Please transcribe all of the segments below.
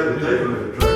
definitely a tractor.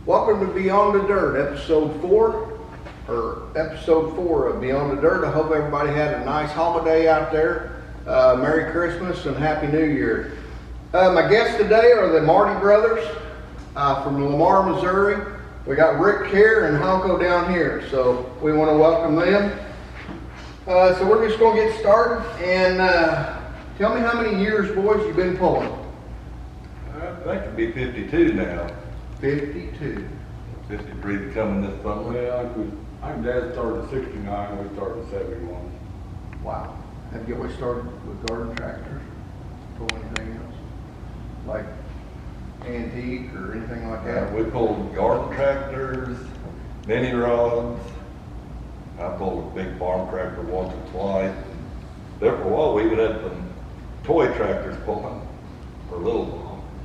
Welcome to Beyond the Dirt, episode 4 of Beyond the Dirt. I hope everybody had a nice holiday out there. Merry Christmas and Happy New Year. My guests today are the Marti Brothers from Lamar, Missouri. We got Rick here and Honko down here, so we want to welcome them. So we're just going to get started, and tell me how many years, boys, you've been pulling? I think it'd be 52 now. 52. 53 coming this summer. Well, I think Dad started in 69, we started in 71. Wow. Have you always started with garden tractors? Pull anything else? Like antique or anything like that? We pulled garden tractors, mini rods. I pulled a big farm tractor once or twice. There for a while, we even had some toy tractors pulling for a little while.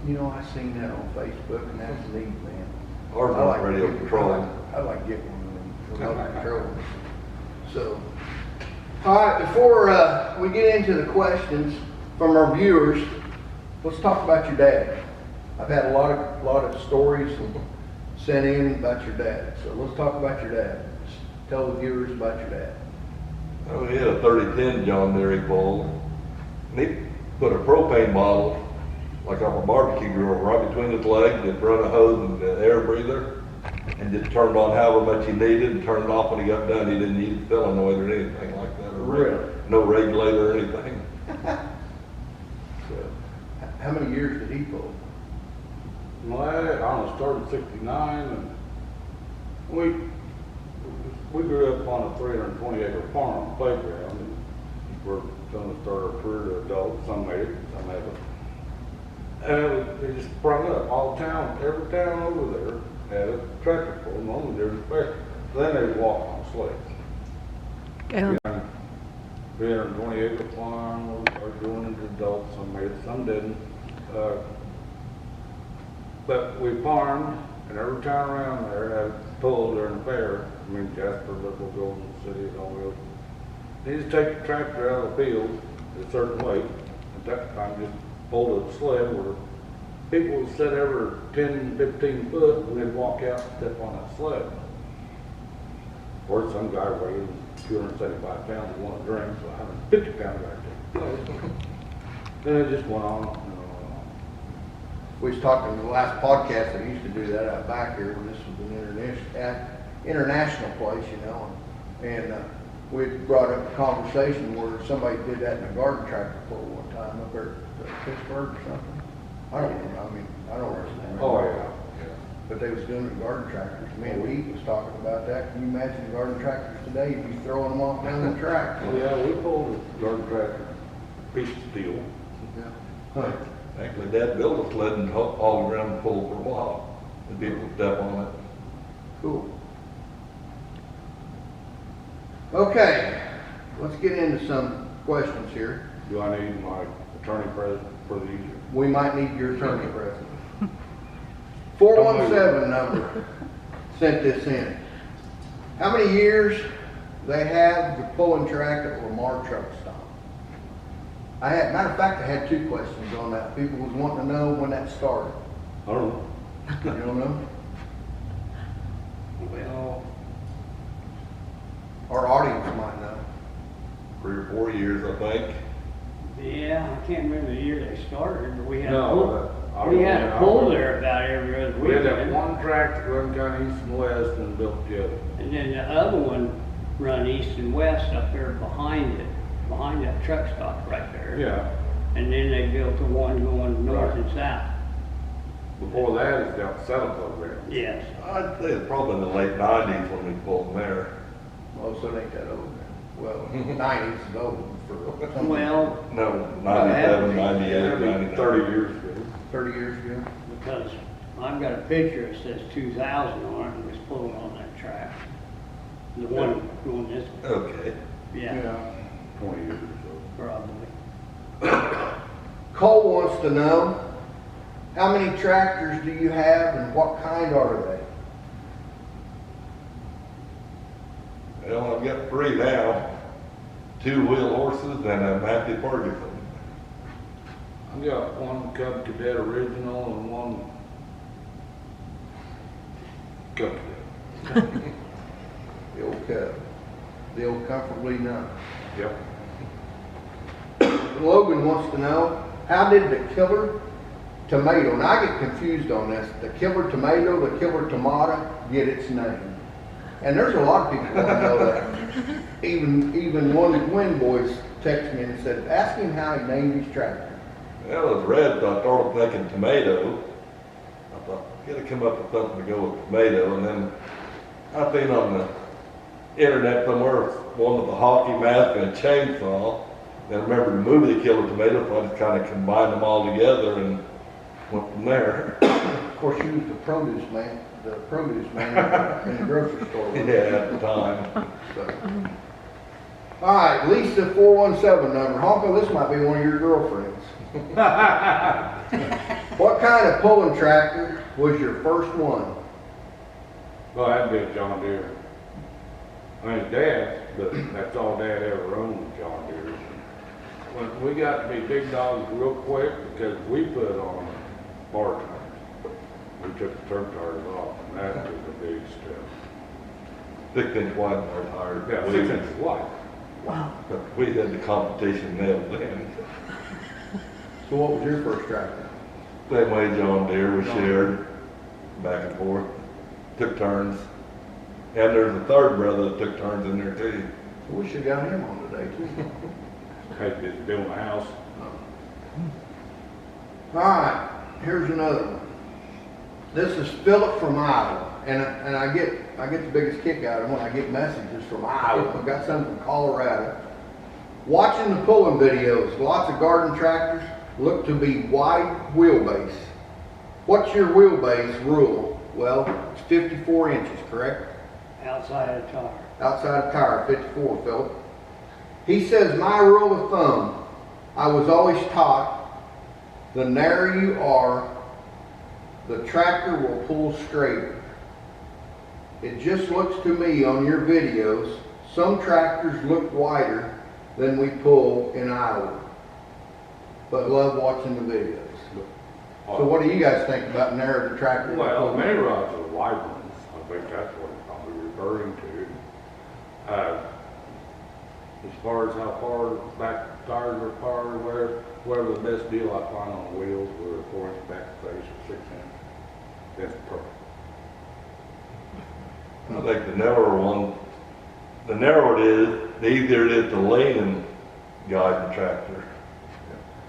You know, I seen that on Facebook, and that's neat, man. Ours I was radio controlled. I'd like to get one of them remote controlled. So, all right, before we get into the questions from our viewers, let's talk about your dad. I've had a lot of stories sent in about your dad. So let's talk about your dad. Just tell the viewers about your dad. Oh, he had a 3010 John Deere he pulled. And he put a propane bottle like off a barbecue grill right between his legs, and run a hose and the air breather, and just turned on however much he needed and turned it off when he got done. He didn't need solenoid or anything like that. Or really? No regulator or anything. So, how many years did he pull? Well, I don't know, started in 69, and we grew up on a 320-acre farm playground, and we're going to start our career to adults. Some made it, some haven't. And they just sprung up. Every town over there had a tractor pull, and only there's a special. Then they walk on sleds. Yeah. 320-acre farm, we started doing it to adults, some made it, some didn't. But we farmed, and every town around there had a pull during the fair. I mean, Jasper, Little, Golden City, and all those. They just take the tractor out of the field at a certain weight. At that time, just pulled a sled where people would sit every 10, 15 foot, and they'd walk out and step on that sled. Or some guy weighing 275 pounds and wanted to drink, so 150 pound guy took. Then it just went on and on and on. We was talking in the last podcast, I used to do that out back here, when this was an international place, you know, and we brought up a conversation where somebody did that in a garden tractor pull one time up there at Pittsburgh or something. I don't remember. Oh, yeah. But they was doing it in garden tractors. Me and Pete was talking about that. Can you imagine garden tractors today? You'd be throwing them off down the track. Oh, yeah, we pulled a garden tractor, piece of steel. Yeah. Huh. Actually, Dad built a sled and hauled around the pool for a while, and people would step on it. Cool. Okay, let's get into some questions here. Do I need my attorney present for the easier? We might need your attorney present. 417 number sent this in. How many years they have the pulling track at Lamar truck stop? Matter of fact, I had 2 questions on that. People was wanting to know when that started. I don't know. You don't know? Well, Our audience might know. 3 or 4 years, I think. Yeah, I can't remember the year they started, but we had we a pull there about every other We had that weekend. one tractor run kind of east and west and built the other. And then the other one run east and west up there behind that truck stop right there. Yeah. And then they built the one going north and south. Before that, it's down South program. Yes. I'd say it's probably in the late nineties when we pulled them there. Oh, so it ain't that old then. Well, nineties is old for some. Well, No, 97, 98, Yeah, 99. 30 years ago. 30 years ago. because I've got a picture that says 2000 on it, and was pulling on that track. The one going this way. Okay. Yeah, 20 years or probably. Cole wants to know, how many tractors do you have and what kind are they? Well, I've got 3 now, 2-wheel horses and a Marti Brothers. so. I've got one Cub Cadet original and one Cub Cadet. The old Cub. The old comfortably numb. Yep. Logan wants to know, how did the killer tomato, and I get confused on this, the killer tomato, the killer tomato get its name? And there's a lot of people want to know that. Even one of the Gwyn boys texted me and said, ask him how he named his tractor. Well, it was red, so I started thinking tomato. I thought, gotta come up with something to go with tomato, and then I seen on the internet somewhere one with a hockey mask and a chainsaw. And I remember the movie Killer Tomato, so I just kind of combined them all together and went from there. Of course, you was the produce man in the grocery store. wasn't you? Yeah, at the time. So. All right, Lisa 417 number. Honko, this might be one of your girlfriends. What kind of pulling tractor was your first one? Well, that'd be a John Deere. I mean, it's Dad's, but that's all Dad ever owned, was John Deere. When we got to be big dogs real quick, because we put on bar tires. We took the turn tires off, and that was a big step. 6-inch wide bar tires. Yeah, 6 inches wide. But we had the competition nailed in. So what was your first tractor? Same way John Deere was shared, back and forth, took turns. And there's a third brother that took turns in there too. We should've got him on today too. Had to build a house. All right, here's another one. This is Philip from Iowa, and I get the biggest kick out of when I get messages from Iowa. I've got some from Colorado. Watching the pulling videos, lots of garden tractors look to be wide wheelbase. What's your wheelbase rule? Well, it's 54 inches, correct? Outside of the tire. Outside of tire, 54, Philip. He says, my rule of thumb, I was always taught, the narrower you are, the tractor will pull straighter. It just looks to me on your videos, some tractors look wider than we pull in Iowa, but love watching the videos. So what do you guys think about narrow the tractor? Well, mini rods are wide ones. I think that's what it's probably referring to. As far as how far back the tires are far, whatever the best deal I find on wheels, whether 4-inch back face or 6-inch, that's perfect. I think the narrower one, the narrower it is, the easier it is to lean and guide the tractor.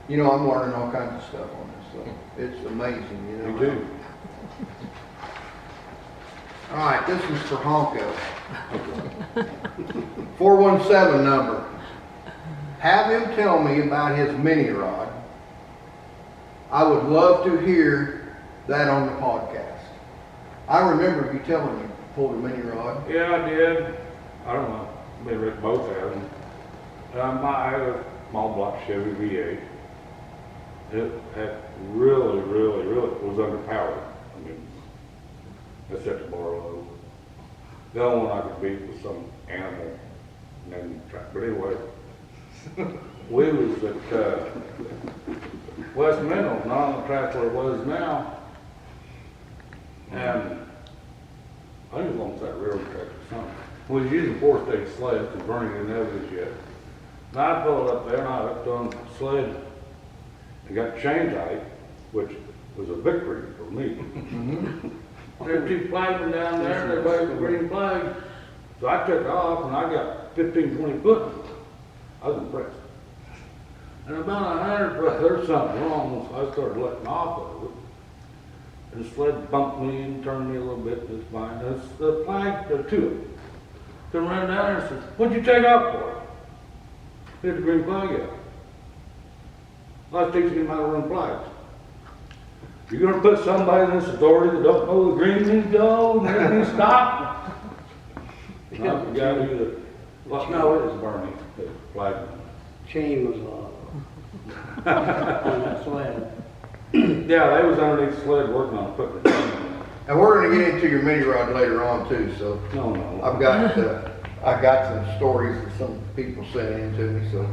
You know, I'm learning all kinds of stuff on this, so it's amazing, you know. You do. All right, this is for Honko. 417 number. Have him tell me about his mini rod. I would love to hear that on the podcast. I remember you telling me you pulled a mini rod. Yeah, I did. I don't know. Maybe Rick both have them. I had a small block Chevy V8. It had really was underpowered. I mean, that's at the bar low. The only one I could beat was some animal named track. But anyway, we was at West Mineral, not on the track where it was now. And I think it was almost that railroad track or something. We was using 4-stage sleds because Bernie didn't have this yet. And I pulled up there and I hooked on the sled and got chain tight, which was a victory for me. There were 2 flagmen down there, they waved the green flag. So I took off and I got 15, 20 foot. I was impressed. And about 100 foot, there's something wrong, so I started letting off of it. The sled bumped me and turned me a little bit to the spine. The flag, the two of them. Come running down there and says, "What'd you take off for?" "Here's the green flag up." "I was teaching him how to run flags." "You're gonna put somebody in this authority that don't know the green means go, and the red means stop?" Not the guy who the, well, no, it was Bernie, the flag. Chain was on that sled. Yeah, they was underneath the sled working on putting the chain on. And we're gonna get into your mini rod later on too, so. No. I've got some stories that some people sent in to me, so.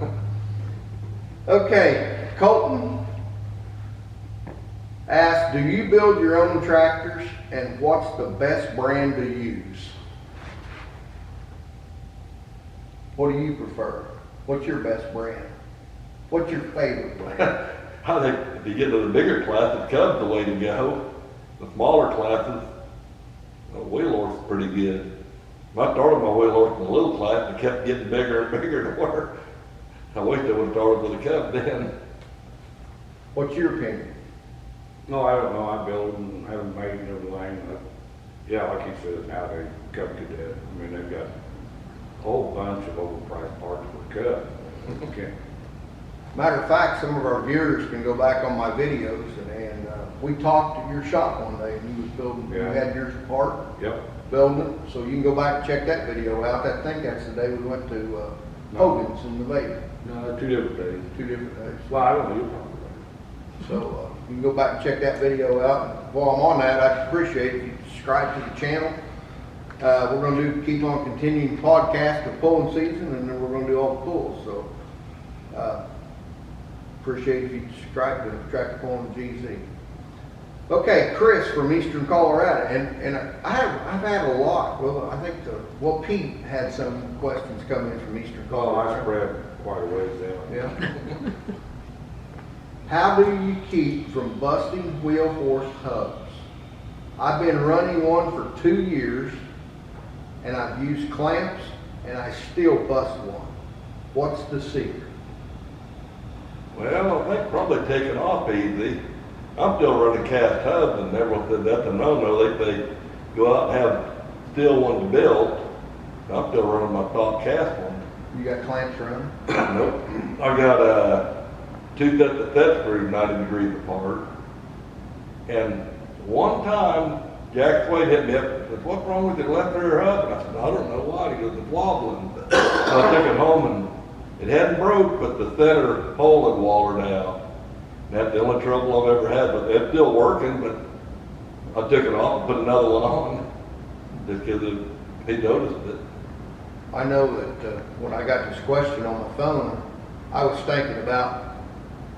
Okay, Colton asked, do you build your own tractors and what's the best brand to use? What do you prefer? What's your best brand? What's your favorite brand? I think if you get to the bigger classes, Cub's the way to go. The smaller classes, the wheel horse is pretty good. I started my wheel horse in a little class and it kept getting bigger and bigger to work. I wish I would have started with a Cub then. What's your opinion? No, I don't know. I build and have them made and everything. Yeah, like you said, now they Cub Cadet. I mean, they've got a whole bunch of overpriced parts for Cub. Okay. Matter of fact, some of our viewers can go back on my videos and we talked at your shop one day and you was building, you Yeah. had yours apart, Yep. building it, so you can go back and check that video out. I think that's the day we went to Hogan's in Nevada, No, they're 2 different days. 2 different days. Well, I don't know. You're probably So you can go back and check that video out. And while I'm on that, I'd appreciate if you subscribe to the channel. We're going to keep on continuing podcast of pulling season, and then we're going to do all the pulls. So appreciate if you subscribe to Tractor Pulling GZ. Okay, Chris from Eastern Colorado, and I've had a lot. Well, I think Pete had some questions come in from Eastern Oh, I Colorado. spread quite a ways down. Yeah. How do you keep from busting wheel horse hubs? I've been running one for 2 years, and I've used clamps, and I still bust one. What's the secret? Well, I think probably taking off easy. I'm still running cast hubs and everyone said that's a no-no. They go out and have steel ones built. I'm still running my top cast one. You got clamps running? Nope. I got two sets of set screws 90 degrees apart. And one time, Jack Slade hit me up and said, "What's wrong with your left rear hub?" And I said, "I don't know why." He goes, "It's wobbling." I took it home and it hadn't broke, but the center hole had wallered out. And that's the only trouble I've ever had, but it's still working, but I took it off and put another one on just because he noticed it. I know that when I got this question on my phone, I was thinking about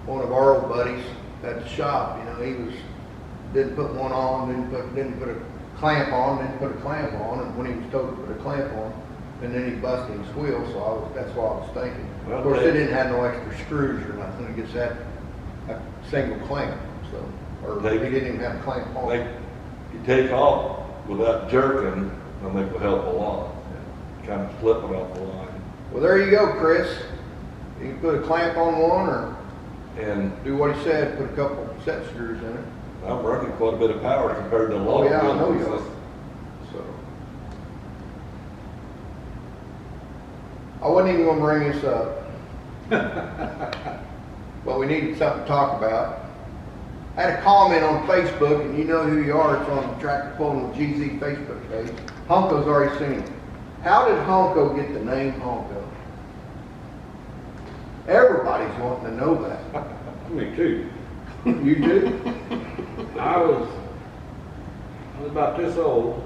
one of our old buddies at the shop. You know, he didn't put one on, didn't put a clamp on, didn't put a clamp on, and when he was told to put a clamp on, and then he busted his wheel. So that's what I was thinking. Well, of course, it didn't have no extra screws or nothing. It just had a single clamp. So, or he didn't even have a clamp on. Like, you take off without jerking, I think will help a lot. Kind of slipping off the line. Well, there you go, Chris. You can put a clamp on one, or And do what he said. Put a couple set screws in it. I'm running quite a bit of power compared to a lot Oh, yeah, I of know wheels. you are. So, I wasn't even gonna bring this up. But we needed something to talk about. I had a comment on Facebook, and you know who you are, it's on the Tractor Pulling with GZ Facebook page. Honko's already seen it. How did Honko get the name Honko? Everybody's wanting to know that. Me too. You do? I was about this old,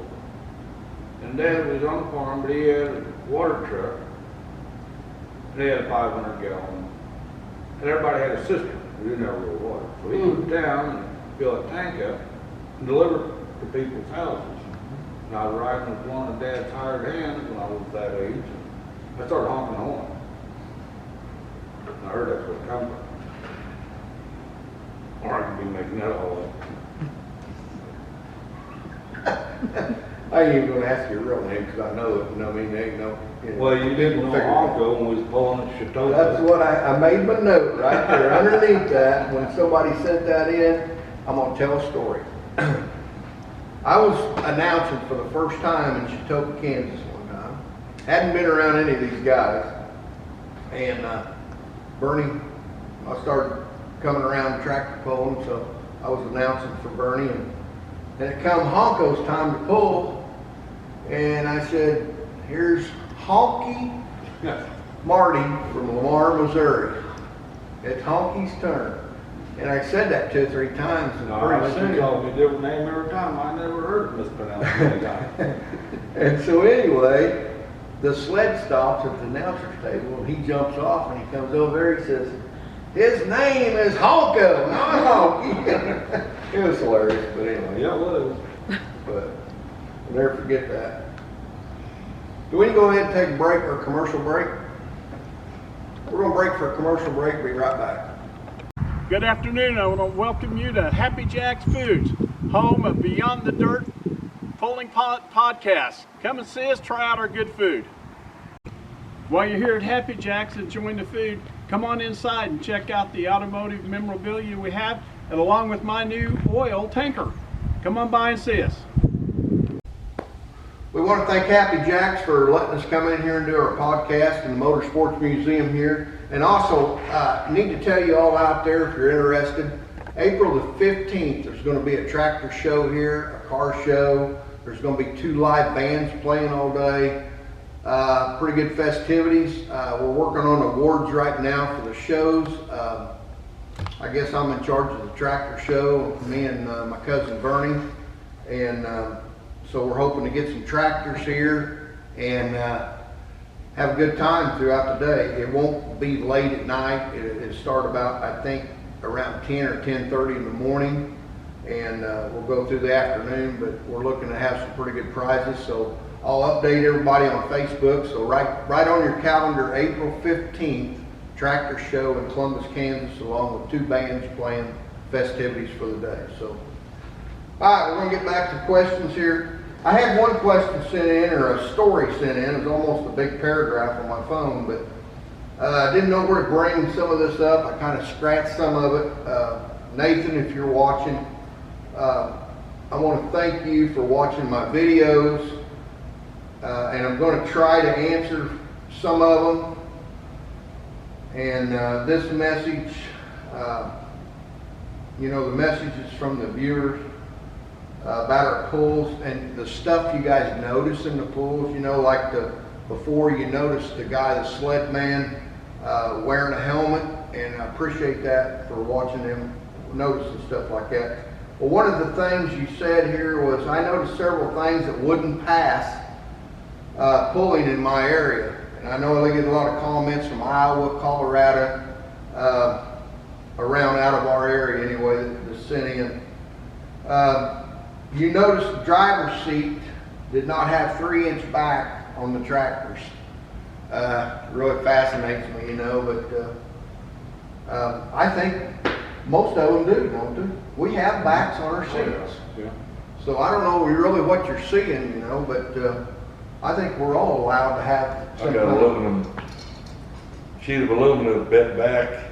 and Dad was on the farm, but he had a water truck, and he had a 500 gallon, and everybody had a cistern. We didn't have real water, so he moved down and filled a tank up and delivered it to people's houses. And I was riding with one of Dad's hired hands when I was that age, and I started honking the horn. And I heard that's where it come from. Or I could be making that all up. I ain't even gonna ask your real name, because I know it, you know what I mean, there ain't no. Well, you didn't know Figure it out. Honko when we was pulling at Chateau. That's what I made my note right there underneath that. When somebody sent that in, I'm gonna tell a story. I was announcing for the first time in Chautauqua, Kansas one time. Hadn't been around any of these guys. And Bernie, I started coming around tractor pulling, so I was announcing for Bernie. And it come Honko's time to pull. And I said, here's Honky Marty from Lamar, Missouri. It's Honky's turn. And I said that 2 or 3 times. And pretty soon, you called me a different name every time. I never heard it mispronounced any time. And so anyway, the sled stops at the announcer's table, and he jumps off, and he comes over there. He says, his name is Honko, not Honky. It was hilarious, but anyway. Yeah, it was. But I'll never forget that. Do we go ahead and take a break or a commercial break? We're going to break for a commercial break. Be right back. Good afternoon. I want to welcome you to Happy Jack's Foods, home of Beyond the Dirt Pulling Podcast. Come and see us, try out our good food. While you're here at Happy Jack's enjoying the food, come on inside and check out the automotive memorabilia we have, and along with my new oil tanker. Come on by and see us. We want to thank Happy Jack's for letting us come in here and do our podcast in the Motorsports Museum here. And also, need to tell you all out there, if you're interested, April the 15th, there's going to be a tractor show here, a car show. There's going to be 2 live bands playing all day. Pretty good festivities. We're working on awards right now for the shows. I guess I'm in charge of the tractor show, me and my cousin Bernie. And so we're hoping to get some tractors here and have a good time throughout the day. It won't be late at night. It'll start about, I think, around 10 or 10:30 in the morning. And we'll go through the afternoon, but we're looking to have some pretty good prizes. So I'll update everybody on Facebook. So right on your calendar, April 15th, tractor show in Columbus, Kansas, along with 2 bands playing festivities for the day. So, all right, we're going to get back to questions here. I had one question sent in, or a story sent in. It was almost a big paragraph on my phone, but I didn't know where to bring some of this up. I kind of scratched some of it. Nathan, if you're watching, I want to thank you for watching my videos, and I'm going to try to answer some of them. And this message, you know, the messages from the viewers about our pulls and the stuff you guys notice in the pulls, you know, like before you notice the guy, the sled man, wearing a helmet, and I appreciate that for watching him notice and stuff like that. Well, one of the things you said here was, I noticed several things that wouldn't pass pulling in my area. And I know they get a lot of comments from Iowa, Colorado, around out of our area anyway, that's sent in. You notice the driver's seat did not have 3-inch back on the tractors. Really fascinates me, you know, but I think most of them do, don't they? We have backs on our seats. Yeah. So I don't know really what you're seeing, you know, but I think we're all allowed to have I some. got aluminum, sheet of aluminum bent back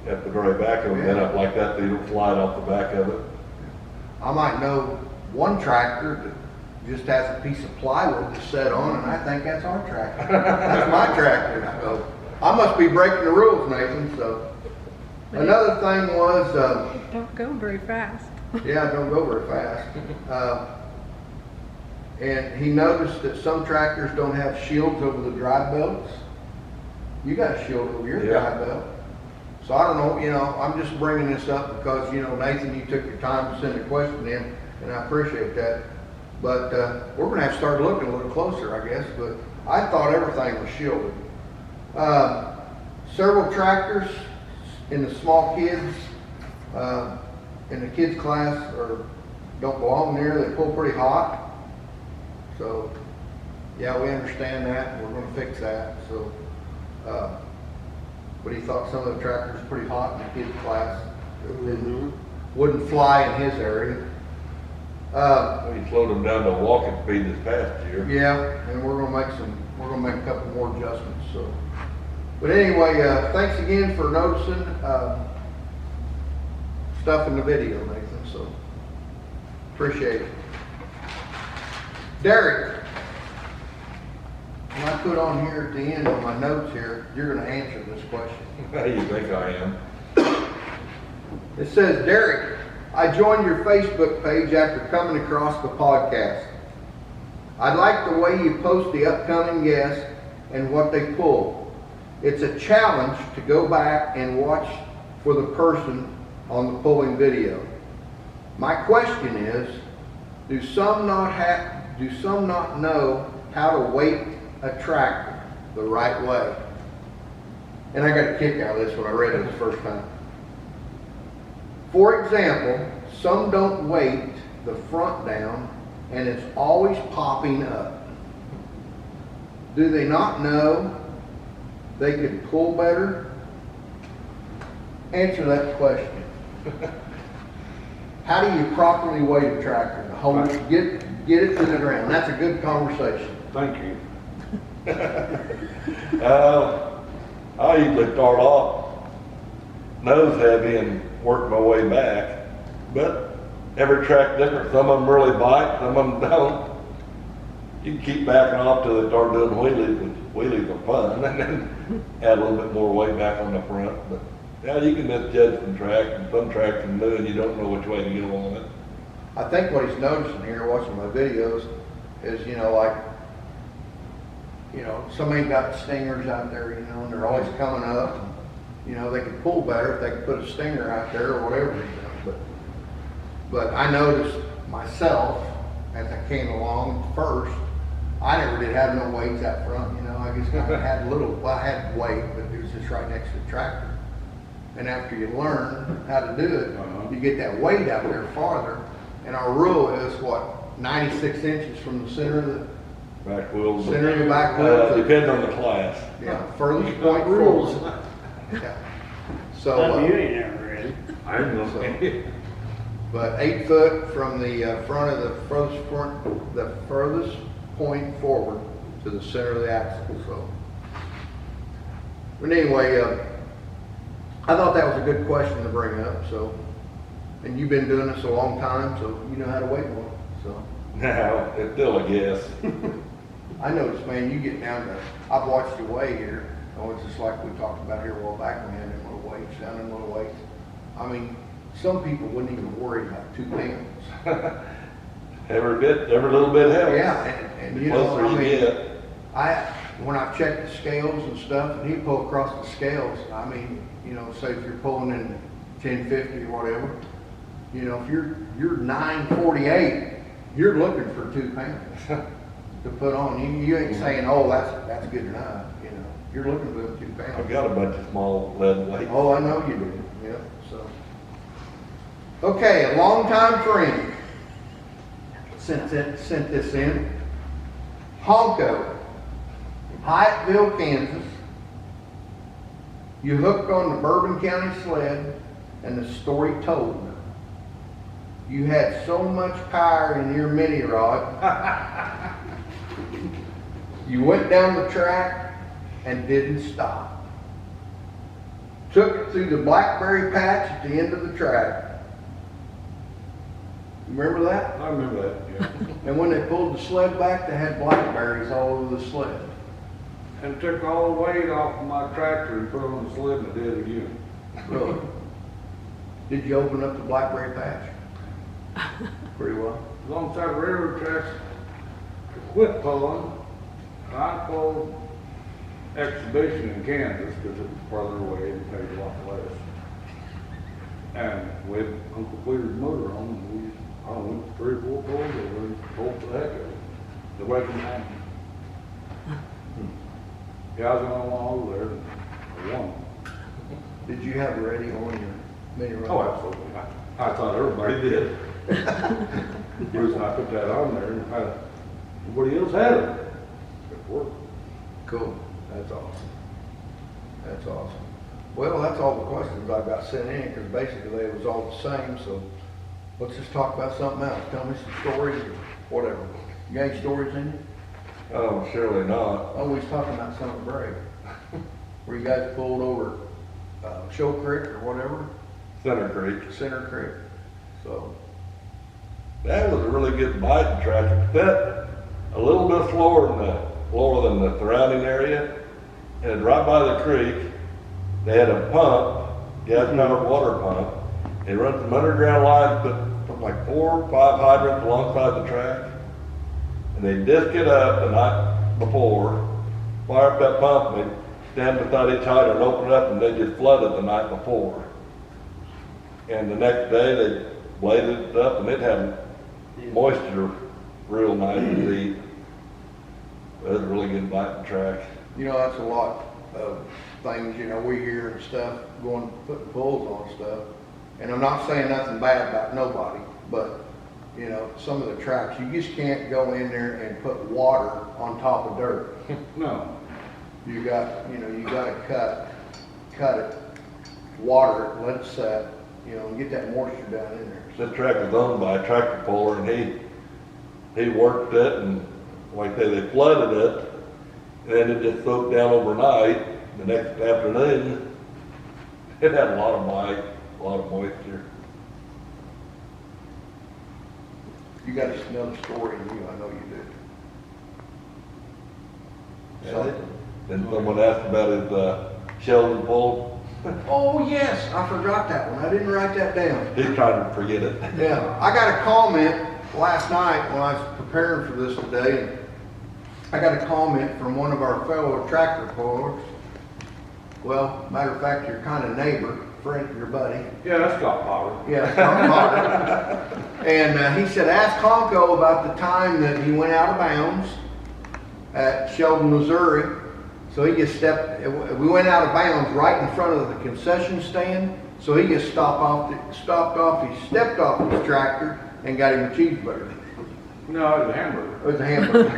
at the very back of it, bent up like that, they don't slide off the back of it. I might know one tractor that just has a piece of plywood to set on, and I think that's our tractor. That's my tractor. So I must be breaking the rules, Nathan. So another thing was, Don't go very fast. yeah, don't go very fast. And he noticed that some tractors don't have shields over the drive belts. You got a shield over your drive belt. So I don't know, you know, I'm just bringing this up because, you know, Nathan, you took your time to send a question in, and I appreciate that. But we're going to have to start looking a little closer, I guess. But I thought everything was shielded. Several tractors in the small kids, in the kids class, don't belong there. They pull pretty hot. So, yeah, we understand that, and we're going to fix that. So, but he thought some of the tractors were pretty hot in the kids' class. Wouldn't fly in his area. We slowed them down to walking speed this past year. Yeah, and we're gonna make a couple more adjustments. So, but anyway, thanks again for noticing stuff in the video, Nathan. So, Appreciate it. Derek, when I put on here at the end of my notes here, you're gonna answer this question. How do you think I am? It says, Derek, I joined your Facebook page after coming across the podcast. I like the way you post the upcoming guests and what they pull. It's a challenge to go back and watch for the person on the pulling video. My question is, do some not know how to weight a tractor the right way? And I got a kick out of this when I read it the first time. For example, some don't weight the front down and it's always popping up. Do they not know they could pull better? Answer that question. How do you properly weight a tractor? Hold it, get it to the ground. That's a good conversation. Thank you. I usually start off nose heavy and work my way back, but every track's different. Some of them really bite, some of them don't. You can keep backing off till they start doing wheelies, which wheelies are fun, and then add a little bit more weight back on the front. But yeah, you can just judge some tracks, and some tracks are new and you don't know which way to go on it. I think what he's noticing here, watching my videos, is, like, somebody got stingers out there, and they're always coming up. They could pull better if they could put a stinger out there or whatever, But I noticed myself, as I came along first, I never did have no weights out front, I just kind of had I had weight, but it was just right next to the tractor. And after you learn how to do it, you get that weight out there farther. And our rule is, 96 inches from the center of the Back wheels. center of the back wheel. Depends on the class. Yeah, furthest point rules. Yeah. So, Something you ain't never read. I didn't know. but 8 foot from the front of the furthest point forward to the center of the axle. So, but anyway, I thought that was a good question to bring up. So, and you've been doing this a long time, so you know how to weight one. So, Now, it's still a guess. I noticed, man, you get down to, I've watched you weigh here. It's just like we talked about here a while back, we had them little weights, down in little weights. I mean, some people wouldn't even worry about 2 pounds. Every little bit helps. Yeah, and The closer you get. when I've checked the scales and stuff, and he pull across the scales, I mean, say if you're pulling in 1050 or whatever, if you're 948, you're looking for 2 pounds to put on. You ain't saying, oh, that's good enough, You're looking for them 2 pounds. I've got a bunch of small lead weights. Oh, I know you do, yeah, so. Okay, a longtime friend sent this in. Honko, Hyattville, Kansas. You hooked on the Bourbon County sled and the story told. You had so much power in your mini rod. You went down the track and didn't stop. Took it through the blackberry patch at the end of the track. Remember that? I remember that, yeah. And when they pulled the sled back, they had blackberries all over the sled. And took all the weight off of my tractor and put it on the sled and I did it again. Really? Did you open up the blackberry patch? Pretty well. Alongside the railroad tracks, quit pulling. I pulled Exhibition in Kansas because it was farther away and paid a lot less. And with Uncle Peter's motor on, I went 3 or 4 pulls over and pulled the heck of it. The way from home. Yeah, I was the only one over there, and I won. Did you have a radio on your mini rod? Oh, absolutely. I thought everybody did. The reason I put that on there, and nobody else had it. It worked. Cool. That's awesome. That's awesome. Well, that's all the questions I got sent in, because basically it was all the same, so let's just talk about something else. Tell me some stories or whatever. You got any stories in you? Oh, surely not. Oh, we was talking about Summer Break, where you guys pulled over Show Creek or whatever, Center Creek. Center Creek. So, That was a really good biting tractor. That a little bit slower than the surrounding area, and right by the creek, they had a pump, gas-powered water pump. They run some underground lines, put something like 4 or 5 hydrants alongside the track, and they disc it up the night before, fire up that pump, and they stand beside each hydrant and open it up, and they just flood it the night before. And the next day, they bladed it up, and it had moisture real nice and deep. It was a really good biting track. You know, that's a lot of things, you know, we hear and stuff, going, putting pulls on stuff. And I'm not saying nothing bad about nobody, but, you know, some of the tracks, you just can't go in there and put water on top of dirt. No. You got, you know, you gotta cut it, water it, let it set, you know, and get that moisture down in there. This track was owned by a tractor puller, and he worked it, and like they flooded it, and then it just soaked down overnight. The next afternoon, it had a lot of bite, a lot of moisture. You got another story in you, I know you do. So, Then someone asked about his Sheldon pole. oh yes, I forgot that one, I didn't write that down. He's trying to forget it. Yeah, I got a comment last night when I was preparing for this today. I got a comment from one of our fellow tractor pullers. Well, matter of fact, your kind of neighbor, friend, your buddy. Yeah, that's got power. Yeah, Tom Potter. And he said, ask Conco about the time that he went out of bounds at Sheldon, Missouri. So he just we went out of bounds right in front of the concession stand. So he just stepped off his tractor and got him a cheeseburger. No, it was a hamburger. It was a hamburger.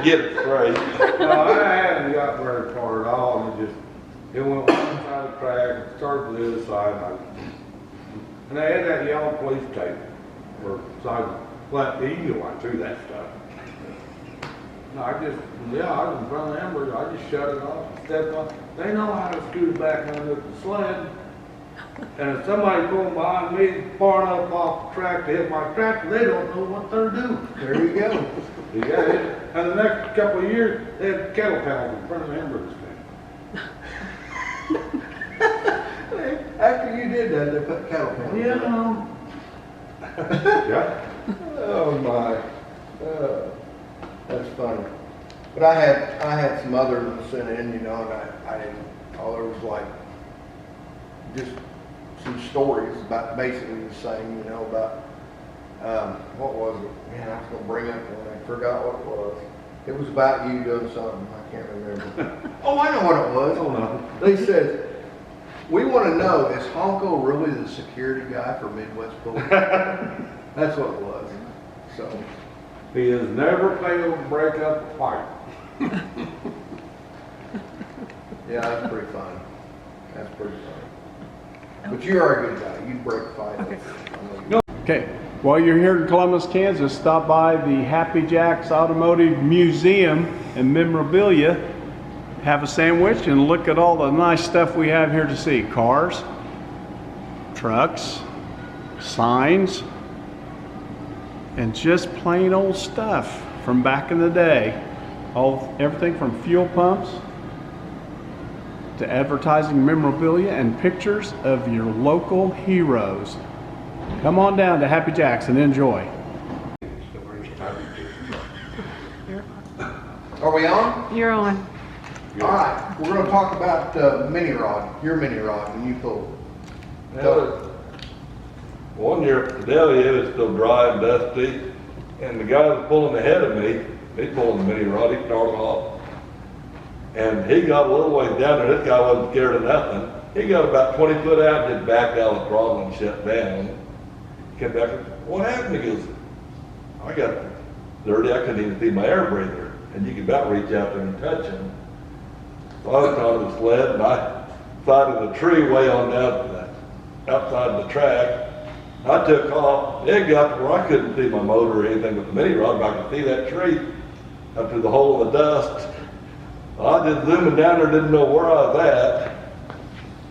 Get it straight. No, I hadn't got very far at all, and it went one side of the track, and started to the other side, and they had that yellow police tape, or side, let the eagle went through that stuff. No, I was in front of the hamburger, I just shut it off, stepped off. They know how to scoot it back under the sled. And if somebody pulling behind me, far enough off the track to hit my tractor, they don't know what they're doing. There you go. Yeah, and the next couple of years, they had kettle panels in front of the hamburger stand. After you did that, they put cattle panels. Yeah. Yeah. Oh my. That's funny. But I had some others sent in, you know, and I didn't, all there was like, just some stories about basically the same, you know, about, what was it? Man, I was gonna bring up one, I forgot what it was. It was about you doing something, I can't remember. Oh, I know what it was. Oh, no. They said, we wanna know, is Honko really the security guy for Midwest Police? That's what it was, so. He has never failed to break up a fight. Yeah, that's pretty funny. That's pretty funny. But you are a good guy. You'd break a fight. Okay. I know you. Okay, while you're here in Columbus, Kansas, stop by the Happy Jacks Automotive Museum and Memorabilia, have a sandwich, and look at all the nice stuff we have here to see. Cars, trucks, signs, and just plain old stuff from back in the day. Everything from fuel pumps to advertising memorabilia and pictures of your local heroes. Come on down to Happy Jacks and enjoy. Are we on? You're on. All right. We're going to talk about mini rod, your mini rod when you pull. One year at Fidelia, it was still dry and dusty, and the guy that was pulling ahead of me, he pulling the mini rod, he started off. And he got a little ways down there, this guy wasn't scared of nothing. He got about 20 foot out, just backed out of the throttle and shut down. Came back, what happened? He goes, I got dirty, I couldn't even see my air breather. And you could about reach out there and touch him. So I was on the sled, and I sighted a tree way on down to the outside the track. I took off. It got to where I couldn't see my motor or anything with the mini rod, but I could see that tree up through the hole in the dust. I just zooming down there, didn't know where I was at,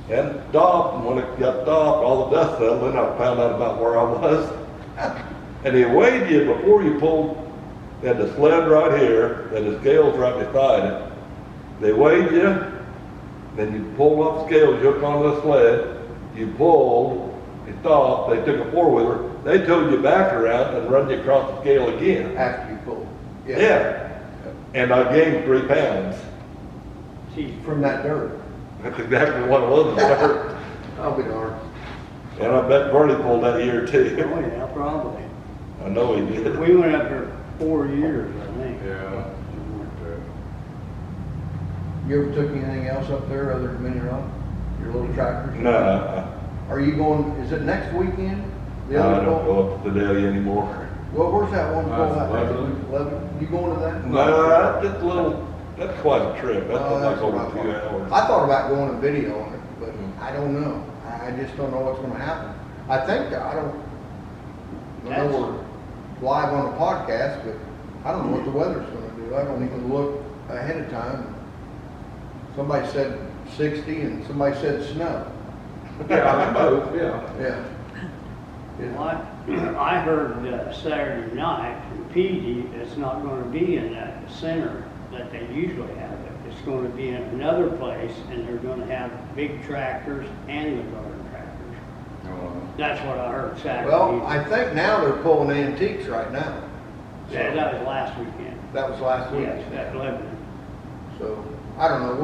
and stopped. And when it got stopped, all the dust settled in. I found out about where I was. And they weighed you before you pulled, they had the sled right here, they had the scales right beside it. They weighed you, then you pulled off the scales, you hooked onto the sled, you pulled, you stopped, they took a four-wheeler, they towed you back around and run you across the scale again. After you pull. Yeah. And I gained 3 pounds. See, From that dirt. That's exactly what it was, dirt. I'll be darned. And I bet Bernie pulled that year too. oh yeah, probably. I know he did. We went up there 4 years, I think. Yeah. You ever took anything else up there other than mini rock? Your little tractors? No, Are you going, is it next weekend? I The other don't pull? go up to the deli anymore. Well, where's that one pull out there? Lebanon. Lebanon? You going to that? No, that's just a little, that's quite a trip. That's Oh, like that's what over I 2 thought. hours. I thought about going and video on it, but I don't know. I just don't know what's gonna happen. I think, I know we're live on the podcast, but I don't know what the weather's gonna do. I don't even look ahead of time. Somebody said 60 and somebody said snow. Yeah, both, yeah. Yeah. Well, I heard Saturday night from PD, it's not gonna be in that center that they usually have it. It's gonna be in another place, and they're gonna have big tractors and the garden tractors. That's what I heard Saturday. Well, evening. I think now they're pulling antiques right now. Yeah, that was last weekend. That was last week. Yes, at Lebanon. So, I don't know,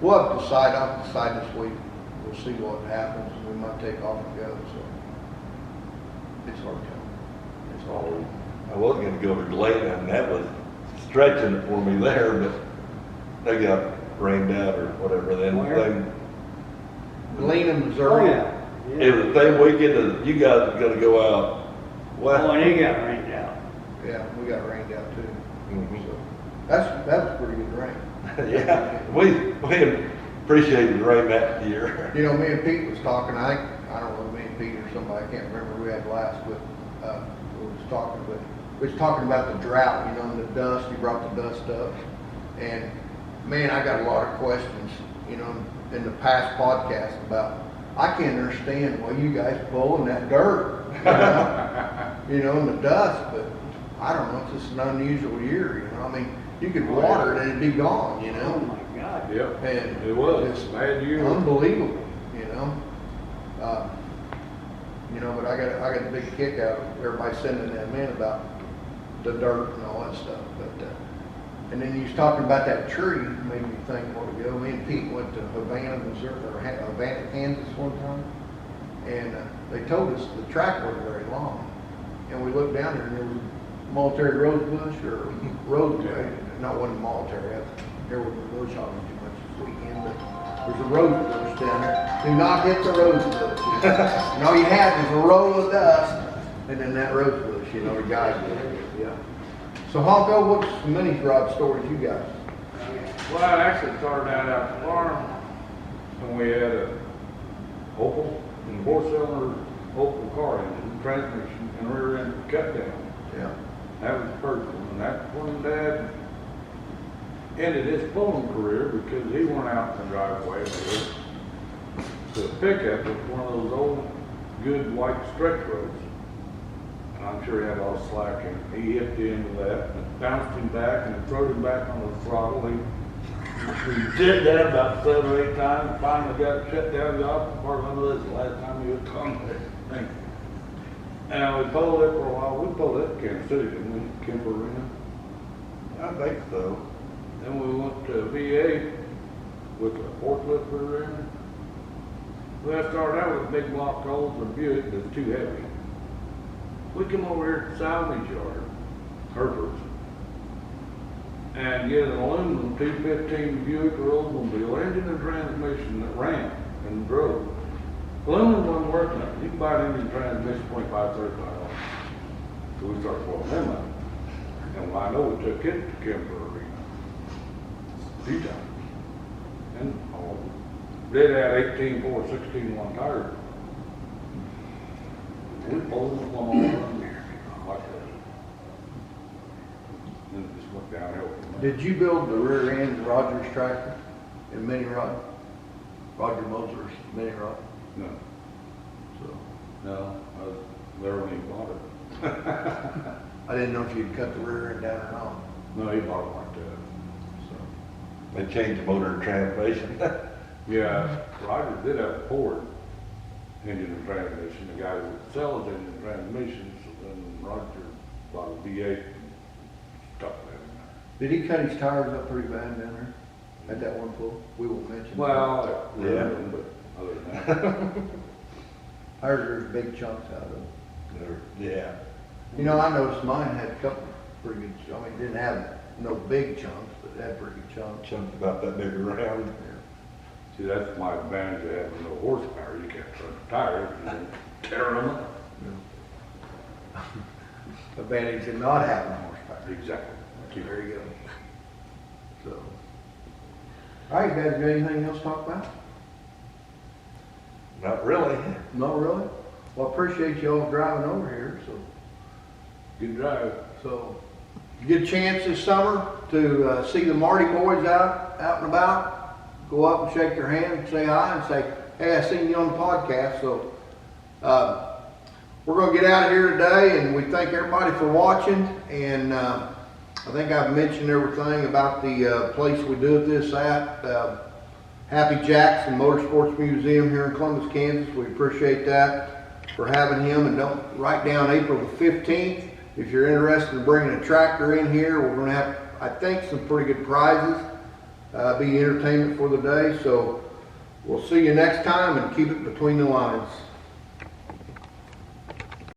we'll have to decide, I'll decide this week. We'll see what happens, we might take off and go, so. It's hard to tell. It's hard. I was gonna go to Galena and that was stretching it for me there, but they got rained out or whatever then. Where? Galena, Oh, Missouri. yeah. It was the same weekend as you guys were gonna go out. Oh, and it got rained out. Yeah, we got rained out too. Mhm. So, that was pretty good rain. Yeah, we appreciated the rain that year. You know, me and Pete was talking, I don't know, me and Pete or somebody, I can't remember who had last, but, we was talking about the drought, you know, and the dust, you brought the dust up. And man, I got a lot of questions, you know, in the past podcast about, I can't understand why you guys pull in that dirt, you know, in the dust, but I don't know, it's just an unusual year, you know, I mean, you could water it and it'd be gone, you Oh, know? my God. Yep, And it was, it's bad year. unbelievable, you know? You know, but I got a big kick out of everybody sending them in about the dirt and all that stuff, but, and then you was talking about that tree, made me think a while ago. Me and Pete went to Havana, Missouri, or Havana, Kansas one time, and they told us the track wasn't very long. And we looked down there and there was military rose bush or not one military, there was a rose hogging too much this weekend, but there's a rose bush down there. Do not hit the rose bush. And all you had was a roll of dust and then that rose bush, you know, the guys did it. Yeah. So Honko, what's the mini rod stories you got? Well, I actually started out at the farm, and we had a Opel, 4-cylinder Opel car engine, transmission, and rear end cut down. Yeah. That was the first one, and that's when Dad ended his pulling career because he went out in the driveway with the pickup was one of those old, good white stretch roads. And I'm sure he had a lot of slack in it. He hit the end of that, and it bounced him back, and it threw him back on the throttle. He did that about 7 or 8 times, finally got it shut down, got off the part of this the last time he was on that thing. And we pulled it for a while. We pulled it to Kansas City, didn't we? Kemper Arena. I think so. Then we went to VA with a forklift rear end. Well, I started out with a big block Oldsmobile Buick that was too heavy. We come over here to the salvage yard, Herbert's, and get an aluminum 215 Buick or Oldsmobile engine and transmission that ran and drove. Aluminum wasn't working. You can buy an engine transmission $25, $35. So we started pulling them out. And I know we took it to Kemper Arena a few times. And did have 18.4, 16.1 tires. We pulled them all around there like that. Then it just went downhill from there. Did you build the rear end Rogers tractor in mini rod? Roger Moser's mini rod? No, So, no. There when he bought it. I didn't know if you'd cut the rear end down or not. No, he bought it like that. So, They changed the motor and transmission. yeah, Roger did have a Ford engine and transmission. The guy that sells engine and transmissions, so then Roger bought a V8 and stuck that in Did he cut his tires up pretty bad down there at that one pull? We won't mention. there. Well, Yeah. but other than that, I heard there's big chunks out of it. Yeah. You know, I noticed mine had a couple pretty good, I mean, it didn't have no big chunks, but it had pretty good chunks. Chunk about that big around. see, that's my advantage of having no horsepower. You can't turn the tires and tear them up. Advantage of not having horsepower. Exactly. There you go. So. All right, you guys got anything else to talk about? Not really. Not really? Well, I appreciate y'all driving over here, so. Good drive. So, you get a chance this summer to see the Marty boys out and about, go up and shake their hand, say hi, and say, hey, I seen you on the podcast. So, we're going to get out of here today, and we thank everybody for watching. And I think I've mentioned everything about the place we do this at, Happy Jacks and Motorsports Museum here in Columbus, Kansas. We appreciate that for having him. And don't write down April the 15th. If you're interested in bringing a tractor in here, we're going to have, I think, some pretty good prizes, be entertainment for the day. So we'll see you next time, and keep it between the lines.